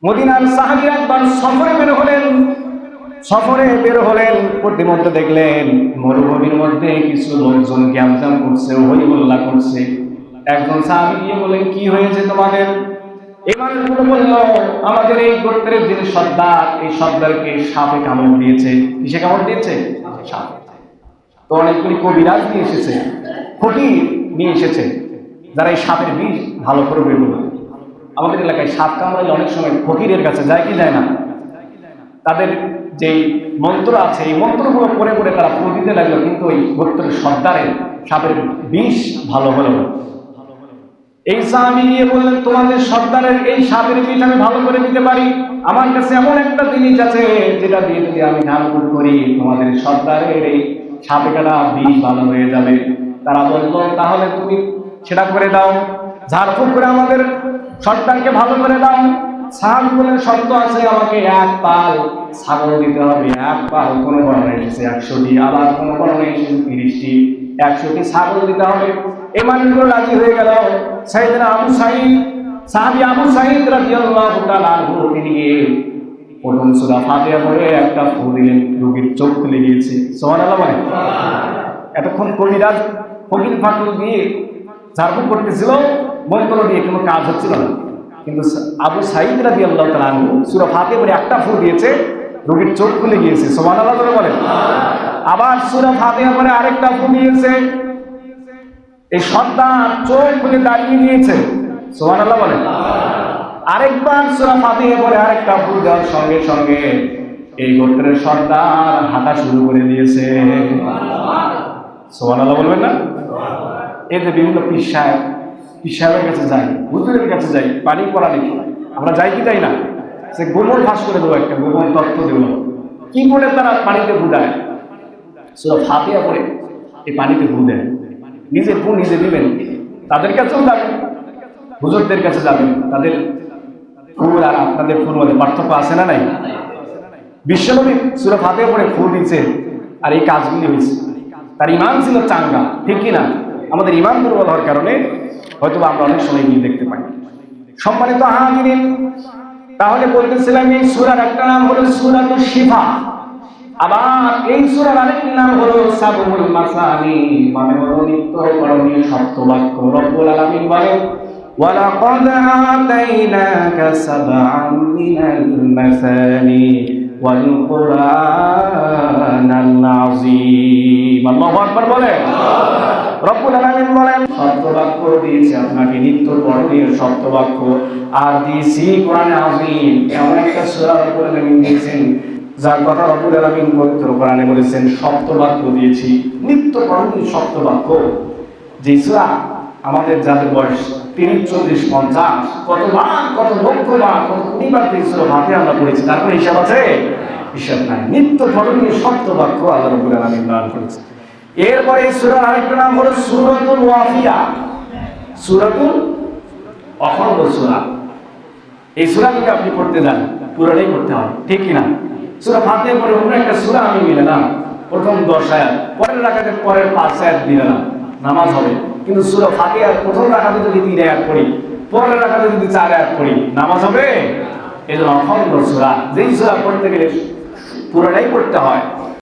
মদিনার সাহাবী একবার সফরে বের হলেন প্রতিমধ্যে দেখলেন মরুভূমির মধ্যে কিছু লোকজন গ্যামজাম করছে, হইহল্লা করছে। একজন সাহাবী গিয়ে বলেন, কি হয়েছে তোমাদের? এই মানুষগুলো বলল, আমাদের এই গোত্রের যিনি সর্দার, এই সর্দারকে সাপে কামড় দিয়েছে। কিসে কামড় দিয়েছে? সাপ। তো অনেকগুলি কবিরাজ নিয়ে এসেছে, ফকির নিয়ে এসেছে, যারা এই সাপের বিষ ভালো করে বের করবে। আমাদের এলাকায় সাপ কামড়ালে অনেক সময় ফকিরের কাছে যায় কি যায় না? তাদের যে মন্ত্র আছে, এই মন্ত্রগুলো পড়ে পড়ে তারা ফু দিতে লাগলো, কিন্তু ওই গোত্রের সর্দারের সাপের বিষ ভালো হলো না। এই সাহাবী গিয়ে বললেন, তোমাদের সর্দারের এই সাপের বিষ আমি ভালো করে দিতে পারি। আমার কাছে এমন একটা জিনিস আছে যেটা দিয়ে যদি আমি ঝাড়ফুঁক করি, তোমাদের সর্দারের এই সাপে কাটা বিষ ভালো হয়ে যাবে। তারা বলল, তাহলে তুমি সেটা করে দাও, ঝাড়ফুঁক করে আমাদের সর্দারকে ভালো করে দাও। সাহাবী বলেন, শর্ত আছে, আমাকে এক পাল ছাগল দিতে হবে। এক পাল কোনো বর্ণনায় এসেছে 100টি, আবার কোনো বর্ণনায় এসেছে 30টি। 100টি ছাগল দিতে হবে। এই মানুষগুলো রাজি হয়ে গেল। সাইয়েদনা আবু সাঈদ, সাহাবী আবু সাঈদ রাদিয়াল্লাহু তাআলা আনহু, তিনি প্রথম সূরা ফাতিহা পড়ে একটা ফু দিলেন, রোগীর চোখ খুলে গিয়েছে। সুবহানাল্লাহ বলেন। এতক্ষণ কবিরাজ ফকির ফাকুল দিয়ে ঝাড়ফুঁক করতেছিল, মন্ত্র দিয়ে কোনো কাজ হচ্ছিল না, কিন্তু আবু সাঈদ রাদিয়াল্লাহু তাআলা আনহু সূরা ফাতিহা পড়ে একটা ফু দিয়েছে, রোগীর চোখ খুলে গিয়েছে। সুবহানাল্লাহ বলেন। আবার সূরা ফাতিহা পড়ে আরেকটা ফু দিয়েছে, এই সর্দার চোখ খুলে দাঁড়িয়ে গিয়েছে। সুবহানাল্লাহ বলেন। আরেকবার সূরা ফাতিহা পড়ে আরেকটা ফু দেওয়ার সঙ্গে সঙ্গে এই গোত্রের সর্দার হাঁটা শুরু করে দিয়েছে। সুবহানাল্লাহ বলবেন না? এই যে বিভিন্ন পীর সাহেবের কাছে যাই, হুজুরের কাছে যাই, পানি পড়া লিখি, আমরা যাই কি যাই না? সে গোমর ফাঁস করে দেবো, একটা গোমর তত্ত্ব দেবো। কি করে তারা পানিতে ভুদায়? সূরা ফাতিহা পড়ে এই পানিতে ভু দেয়। নিজের ফু নিজে দিবেন, তাদের কাছেও যাবেন, হুজুরদের কাছে যাবেন। তাদের ফুল আর আপনাদের ফুল মধ্যে পার্থক্য আছে না নাই? বিশ্বনবী সূরা ফাতিহা পড়ে ফু দিয়েছে, আর এই কাজগুলি হয়েছে। তার ঈমান ছিল চাঙ্গা, ঠিক কিনা? আমাদের ঈমান দুর্বল হওয়ার কারণে হয়তো আমরা অনেক সময় মিল দেখতে পাই। সম্মানিত হাজিরিন, তাহলে বলতেছিলাম এই সূরার একটা নাম হলো সূরাতুশ শিফা, আবার এই সূরার আরেকটি নাম হলো সাবুল মাসানি, মানে হলো নিত্য করণীয় সপ্তবাক্য। রব্বুল আলামিন বলেন, ওয়ালাকাদ আতাইনাকা সাবআন মিনাল মাসানি ওয়াল কুরআনাল আযীম। আল্লাহু আকবার বলেন। রব্বুল আলামিন বলেন, সপ্তবাক্য দিয়েছি আপনাকে, নিত্য করণীয় সপ্তবাক্য, আর দিয়েছি কোরআনে আযীম, এমন একটা সূরা রব্বুল আলামিন দিয়েছেন যার কথা রব্বুল আলামিন পবিত্র কোরআনে বলেছেন। সপ্তবাক্য দিয়েছি, নিত্য করণীয় সপ্তবাক্য। যে সূরা আমাদের যাদের বয়স 30, 40, 50, কতবার, কত লক্ষবার, কত কোটিবার সূরা ফাতিহা আমরা পড়েছি, তারপরে হিসাব আছে? হিসাব নাই। নিত্য করণীয় সপ্তবাক্য আল্লাহ রব্বুল আলামিন দান করেছে। এরপরে এই সূরার আরেকটা নাম হলো সূরাতুল ওয়াকিয়া, সূরাতুল অখণ্ড সূরা। এই সূরা যদি আপনি পড়তে যান, পুরোটাই পড়তে হবে, ঠিক কিনা? সূরা ফাতিহা পড়ে অন্য একটা সূরা আমি মিলালাম, প্রথম 10 আয়াত, পরের রাকাতে পরের 5 আয়াত মিলালাম, নামাজ হবে। কিন্তু সূরা ফাতিহার প্রথম রাকাতে যদি 3 আয়াত পড়ি, পরের রাকাতে যদি 4 আয়াত পড়ি, নামাজ হবে? এই জন্য অখণ্ড সূরা, যেই সূরা পড়তে গেলে পুরোটাই পড়তে হয়।